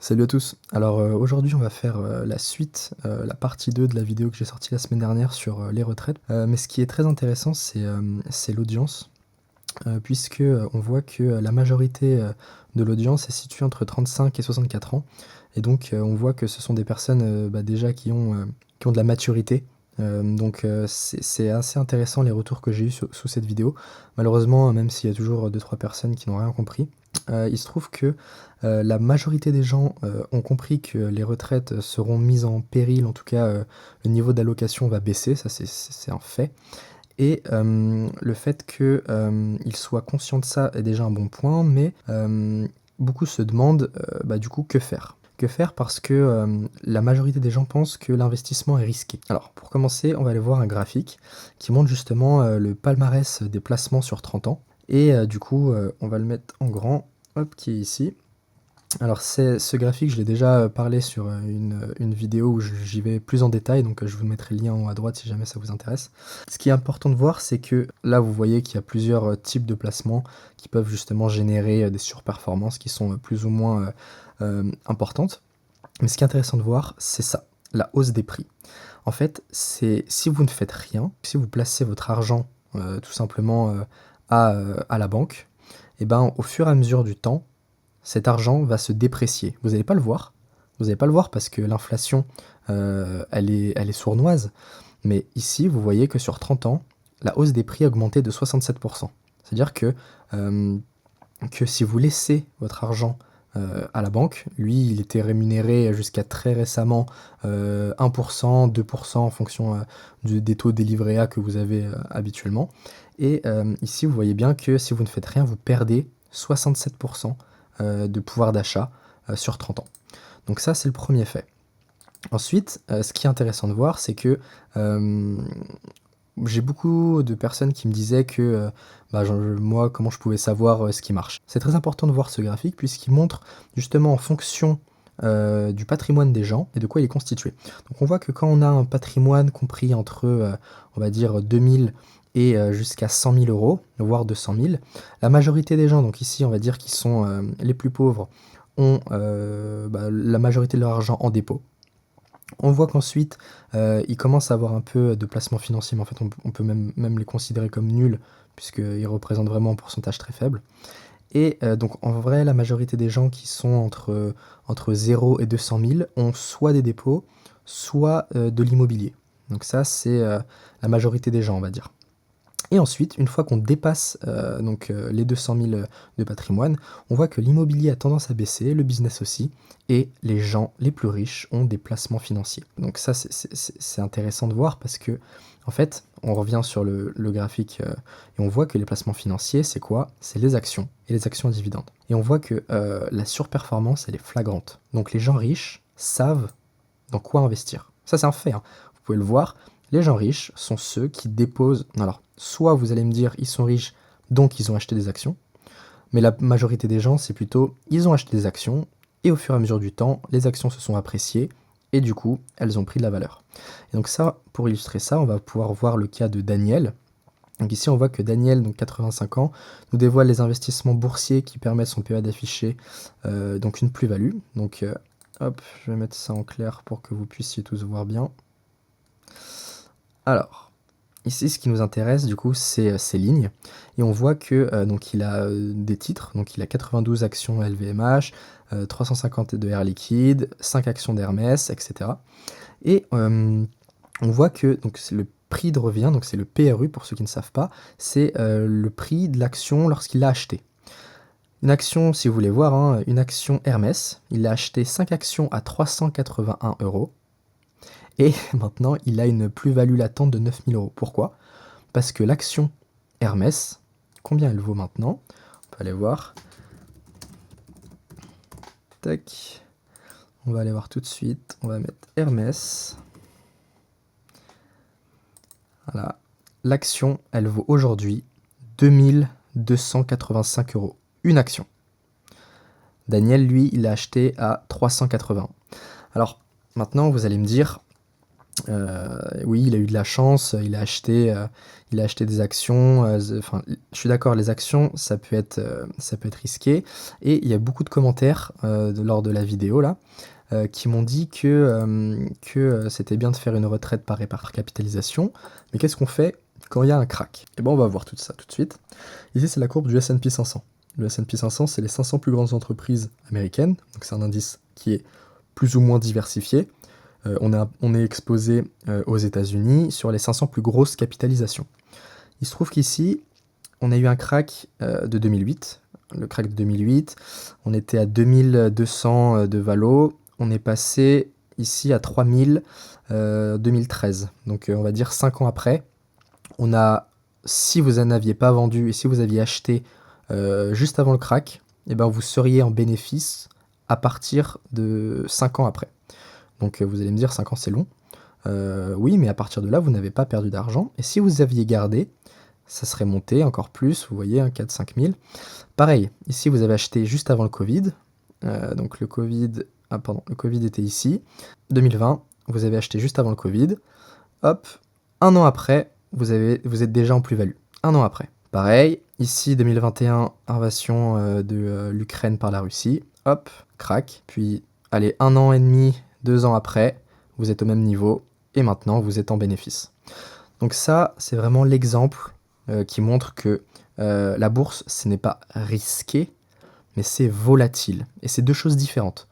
Salut à tous. Alors aujourd'hui on va faire la suite, la partie 2 de la vidéo que j'ai sortie la semaine dernière sur les retraites. Mais ce qui est très intéressant c'est l'audience, puisque on voit que la majorité de l'audience est située entre 35 et 64 ans. Et donc on voit que ce sont des personnes déjà qui ont de la maturité. C'est assez intéressant les retours que j'ai eu sous cette vidéo. Malheureusement, même s'il y a toujours deux trois personnes qui n'ont rien compris, il se trouve que la majorité des gens ont compris que les retraites seront mises en péril, en tout cas le niveau d'allocation va baisser, ça c'est un fait. Et le fait qu'ils soient conscients de ça est déjà un bon point, mais beaucoup se demandent du coup que faire. Que faire parce que la majorité des gens pensent que l'investissement est risqué. Alors pour commencer, on va aller voir un graphique qui montre justement le palmarès des placements sur 30 ans. Et du coup, on va le mettre en grand, hop, qui est ici. Alors ce graphique, je l'ai déjà parlé sur une vidéo où j'y vais plus en détail, donc je vous mettrai le lien en haut à droite si jamais ça vous intéresse. Ce qui est important de voir, c'est que là vous voyez qu'il y a plusieurs types de placements qui peuvent justement générer des surperformances qui sont plus ou moins importantes. Mais ce qui est intéressant de voir, c'est ça, la hausse des prix. En fait, c'est si vous ne faites rien, si vous placez votre argent tout simplement à la banque, et ben au fur et à mesure du temps, cet argent va se déprécier. Vous n'allez pas le voir. Vous n'allez pas le voir parce que l'inflation, elle est sournoise. Mais ici, vous voyez que sur 30 ans, la hausse des prix a augmenté de 67%. C'est-à-dire que si vous laissez votre argent à la banque, lui, il était rémunéré jusqu'à très récemment 1%, 2% en fonction des taux des livrets A que vous avez habituellement. Et ici, vous voyez bien que si vous ne faites rien, vous perdez 67% de pouvoir d'achat sur 30 ans. Donc ça, c'est le premier fait. Ensuite, ce qui est intéressant de voir, c'est que j'ai beaucoup de personnes qui me disaient que moi, comment je pouvais savoir ce qui marche. C'est très important de voir ce graphique puisqu'il montre justement en fonction du patrimoine des gens et de quoi il est constitué. Donc on voit que quand on a un patrimoine compris entre, on va dire, 2000 et jusqu'à 100 000 euros, voire 200 000, la majorité des gens, donc ici on va dire qui sont les plus pauvres, ont la majorité de leur argent en dépôt. On voit qu'ensuite, ils commencent à avoir un peu de placement financier, mais en fait on peut même les considérer comme nuls, puisqu'ils représentent vraiment un pourcentage très faible. Et donc en vrai, la majorité des gens qui sont entre 0 et 200 000 ont soit des dépôts, soit de l'immobilier. Donc ça, c'est la majorité des gens, on va dire. Et ensuite, une fois qu'on dépasse les 200 000 de patrimoine, on voit que l'immobilier a tendance à baisser, le business aussi, et les gens les plus riches ont des placements financiers. Donc ça, c'est intéressant de voir parce que, en fait, on revient sur le graphique et on voit que les placements financiers, c'est quoi? C'est les actions et les actions à dividendes. Et on voit que la surperformance, elle est flagrante. Donc les gens riches savent dans quoi investir. Ça, c'est un fait, hein. Vous pouvez le voir. Les gens riches sont ceux qui déposent. Alors, soit vous allez me dire, ils sont riches, donc ils ont acheté des actions. Mais la majorité des gens, c'est plutôt, ils ont acheté des actions, et au fur et à mesure du temps, les actions se sont appréciées, et du coup, elles ont pris de la valeur. Et donc ça, pour illustrer ça, on va pouvoir voir le cas de Daniel. Donc ici, on voit que Daniel, donc 85 ans, nous dévoile les investissements boursiers qui permettent son PEA d'afficher donc une plus-value. Donc hop, je vais mettre ça en clair pour que vous puissiez tous voir bien. Alors, ici, ce qui nous intéresse, du coup, c'est ces lignes. Et on voit que donc il a des titres. Donc il a 92 actions LVMH, 350 de Air Liquide, 5 actions d'Hermès, etc. Et on voit que donc c'est le prix de revient, donc c'est le PRU pour ceux qui ne savent pas, c'est le prix de l'action lorsqu'il l'a acheté. Une action, si vous voulez voir, hein, une action Hermès, il a acheté 5 actions à 381 euros. Et maintenant, il a une plus-value latente de 9 000 euros. Pourquoi? Parce que l'action Hermès, combien elle vaut maintenant? On peut aller voir. Tac. On va aller voir tout de suite. On va mettre Hermès. Voilà. L'action, elle vaut aujourd'hui 2285 euros. Une action. Daniel, lui, il l'a acheté à 380. Alors, maintenant, vous allez me dire, Oui, il a eu de la chance, il a acheté des actions, enfin, je suis d'accord, les actions, ça peut être risqué et il y a beaucoup de commentaires, lors de la vidéo là, qui m'ont dit c'était bien de faire une retraite par capitalisation. Mais qu'est-ce qu'on fait quand il y a un crack? Et ben, on va voir tout ça tout de suite. Ici, c'est la courbe du S&P 500. Le S&P 500, c'est les 500 plus grandes entreprises américaines, donc c'est un indice qui est plus ou moins diversifié. On est exposé aux États-Unis sur les 500 plus grosses capitalisations. Il se trouve qu'ici, on a eu un crack de 2008. Le crack de 2008, on était à 2200 de valo. On est passé ici à 3000 2013. Donc on va dire 5 ans après. On a, si vous n'en aviez pas vendu et si vous aviez acheté juste avant le crack, eh ben vous seriez en bénéfice à partir de 5 ans après. Donc vous allez me dire 5 ans c'est long. Oui, mais à partir de là, vous n'avez pas perdu d'argent. Et si vous aviez gardé, ça serait monté encore plus, vous voyez, 4-5 000. Pareil, ici vous avez acheté juste avant le Covid. Donc le Covid, le Covid était ici. 2020, vous avez acheté juste avant le Covid. Hop, un an après, vous êtes déjà en plus-value. Un an après. Pareil, ici 2021, invasion de l'Ukraine par la Russie. Hop, crack. Puis, allez, un an et demi, 2 ans après, vous êtes au même niveau. Et maintenant, vous êtes en bénéfice. Donc ça, c'est vraiment l'exemple qui montre que la bourse, ce n'est pas risqué, mais c'est volatile. Et c'est deux choses différentes.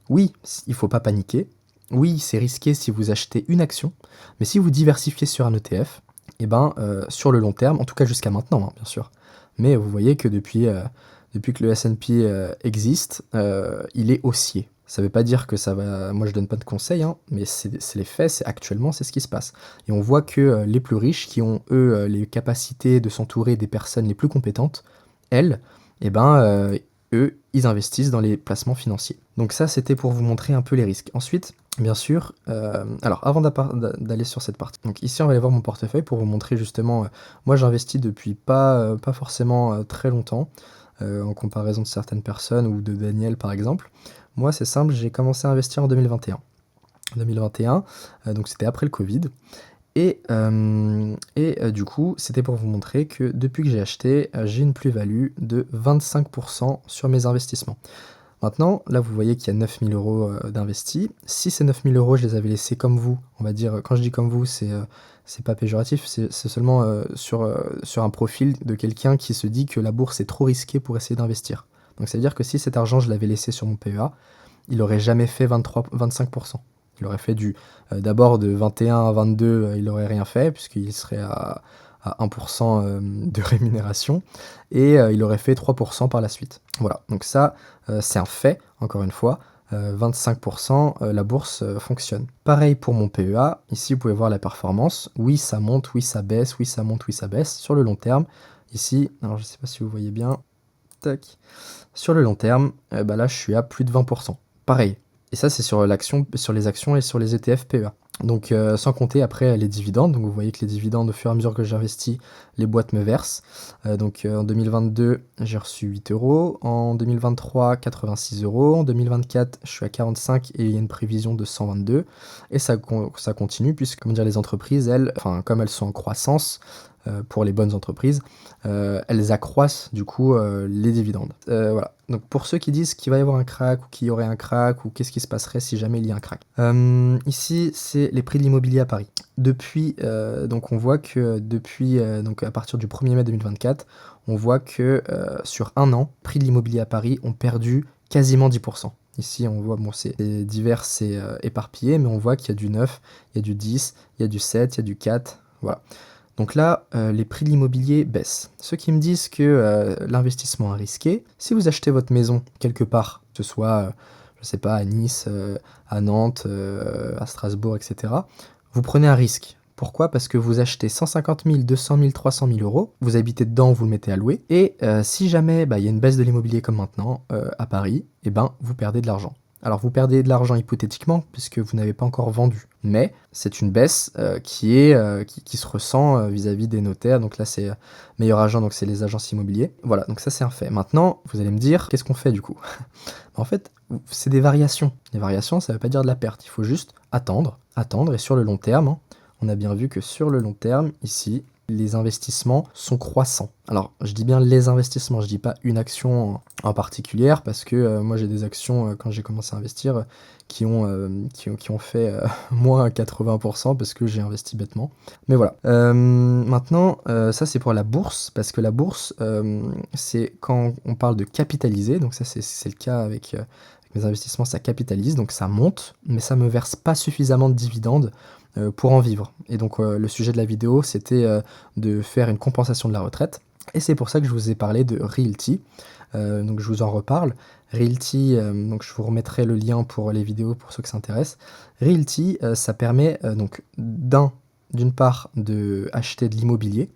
Oui, il ne faut pas paniquer. Oui, c'est risqué si vous achetez une action. Mais si vous diversifiez sur un ETF, eh ben, sur le long terme, en tout cas jusqu'à maintenant, hein, bien sûr. Mais vous voyez que depuis que le S&P existe, il est haussier. Ça ne veut pas dire que ça va... Moi, je donne pas de conseils, hein, mais c'est les faits, actuellement, c'est ce qui se passe. Et on voit que les plus riches, qui ont, eux, les capacités de s'entourer des personnes les plus compétentes, elles, eh ben, eux, ils investissent dans les placements financiers. Donc ça, c'était pour vous montrer un peu les risques. Ensuite, bien sûr, alors avant d'aller sur cette partie, donc ici, on va aller voir mon portefeuille pour vous montrer justement, moi, j'investis depuis pas forcément très longtemps, en comparaison de certaines personnes ou de Daniel, par exemple. Moi, c'est simple, j'ai commencé à investir en 2021. 2021, donc c'était après le Covid. Et du coup, c'était pour vous montrer que depuis que j'ai acheté, j'ai une plus-value de 25% sur mes investissements. Maintenant, là, vous voyez qu'il y a 9 000 euros d'investis. Si ces 9 000 euros, je les avais laissés comme vous, on va dire, quand je dis comme vous, c'est pas péjoratif, c'est seulement sur un profil de quelqu'un qui se dit que la bourse est trop risquée pour essayer d'investir. Donc, ça veut dire que si cet argent, je l'avais laissé sur mon PEA, il n'aurait jamais fait 25%. Il aurait fait d'abord de 21 à 22, il n'aurait rien fait, puisqu'il serait à 1% de rémunération, et il aurait fait 3% par la suite. Voilà, donc ça, c'est un fait, encore une fois. 25%, la bourse fonctionne. Pareil pour mon PEA, ici vous pouvez voir la performance. Oui, ça monte, oui, ça baisse, oui, ça monte, oui, ça baisse. Sur le long terme, ici, alors je ne sais pas si vous voyez bien, tac. Sur le long terme, bah là, je suis à plus de 20%. Pareil. Et ça, c'est sur les actions et sur les ETF PEA. Donc, sans compter après les dividendes. Donc, vous voyez que les dividendes, au fur et à mesure que j'investis, les boîtes me versent. Donc, en 2022, j'ai reçu 8 euros. En 2023, 86 euros. En 2024, je suis à 45 et il y a une prévision de 122. Et ça continue, puisque, comment dire, les entreprises, elles, enfin, comme elles sont en croissance, pour les bonnes entreprises, elles accroissent du coup les dividendes. Voilà. Donc pour ceux qui disent qu'il va y avoir un crack ou qu'il y aurait un crack ou qu'est-ce qui se passerait si jamais il y a un crack. Ici, c'est les prix de l'immobilier à Paris. Depuis, donc on voit que depuis, donc à partir du 1er mai 2024, on voit que sur un an, prix de l'immobilier à Paris ont perdu quasiment 10%. Ici, on voit, bon, c'est divers, c'est éparpillé, mais on voit qu'il y a du 9, il y a du 10, il y a du 7, il y a du 4, voilà. Donc là, les prix de l'immobilier baissent. Ceux qui me disent que l'investissement est risqué, si vous achetez votre maison quelque part, que ce soit, je ne sais pas, à Nice, à Nantes, à Strasbourg, etc., vous prenez un risque. Pourquoi? Parce que vous achetez 150 000, 200 000, 300 000 euros, vous habitez dedans, vous le mettez à louer, et si jamais il y a une baisse de l'immobilier comme maintenant à Paris, eh ben, vous perdez de l'argent. Alors vous perdez de l'argent hypothétiquement puisque vous n'avez pas encore vendu, mais c'est une baisse qui se ressent vis-à-vis des notaires. Donc là c'est meilleur agent, donc c'est les agences immobiliers. Voilà, donc ça c'est un fait. Maintenant, vous allez me dire, qu'est-ce qu'on fait du coup? En fait, c'est des variations. Les variations, ça ne veut pas dire de la perte. Il faut juste attendre, et sur le long terme, hein, on a bien vu que sur le long terme, ici, les investissements sont croissants. Alors, je dis bien les investissements, je dis pas une action en particulier, parce que moi j'ai des actions, quand j'ai commencé à investir, qui ont fait moins 80% parce que j'ai investi bêtement. Mais voilà. Maintenant, ça c'est pour la bourse, parce que la bourse, c'est quand on parle de capitaliser, donc ça c'est le cas avec mes investissements, ça capitalise, donc ça monte, mais ça me verse pas suffisamment de dividendes pour en vivre. Et donc le sujet de la vidéo, c'était de faire une compensation de la retraite. Et c'est pour ça que je vous ai parlé de Realty. Donc je vous en reparle. Realty, donc je vous remettrai le lien pour les vidéos pour ceux que ça intéresse. Realty, ça permet donc d'une part de acheter de l'immobilier.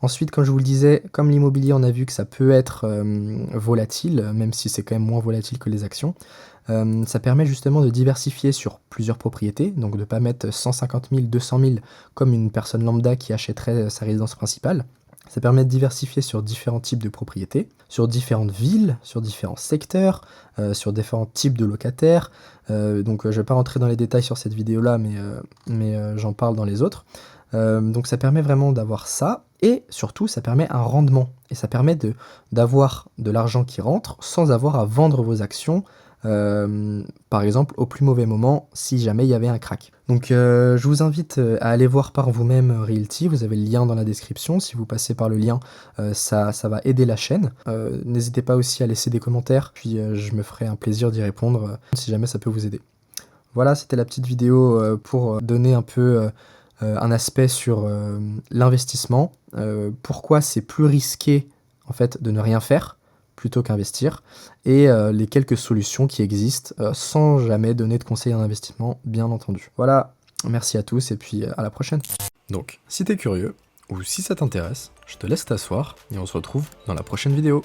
Ensuite, comme je vous le disais, comme l'immobilier, on a vu que ça peut être volatile, même si c'est quand même moins volatile que les actions. Ça permet justement de diversifier sur plusieurs propriétés, donc de ne pas mettre 150 000, 200 000 comme une personne lambda qui achèterait sa résidence principale. Ça permet de diversifier sur différents types de propriétés, sur différentes villes, sur différents secteurs, sur différents types de locataires. Donc je ne vais pas rentrer dans les détails sur cette vidéo-là, mais j'en parle dans les autres. Donc ça permet vraiment d'avoir ça, et surtout ça permet un rendement, et ça permet d'avoir de l'argent qui rentre sans avoir à vendre vos actions, par exemple au plus mauvais moment si jamais il y avait un crack. Donc je vous invite à aller voir par vous-même Realty, vous avez le lien dans la description, si vous passez par le lien ça va aider la chaîne. N'hésitez pas aussi à laisser des commentaires, puis je me ferai un plaisir d'y répondre si jamais ça peut vous aider. Voilà, c'était la petite vidéo pour donner un peu un aspect sur l'investissement, pourquoi c'est plus risqué en fait de ne rien faire plutôt qu'investir, et les quelques solutions qui existent sans jamais donner de conseils en investissement, bien entendu. Voilà, merci à tous et puis à la prochaine. Donc, si t'es curieux, ou si ça t'intéresse, je te laisse t'asseoir et on se retrouve dans la prochaine vidéo.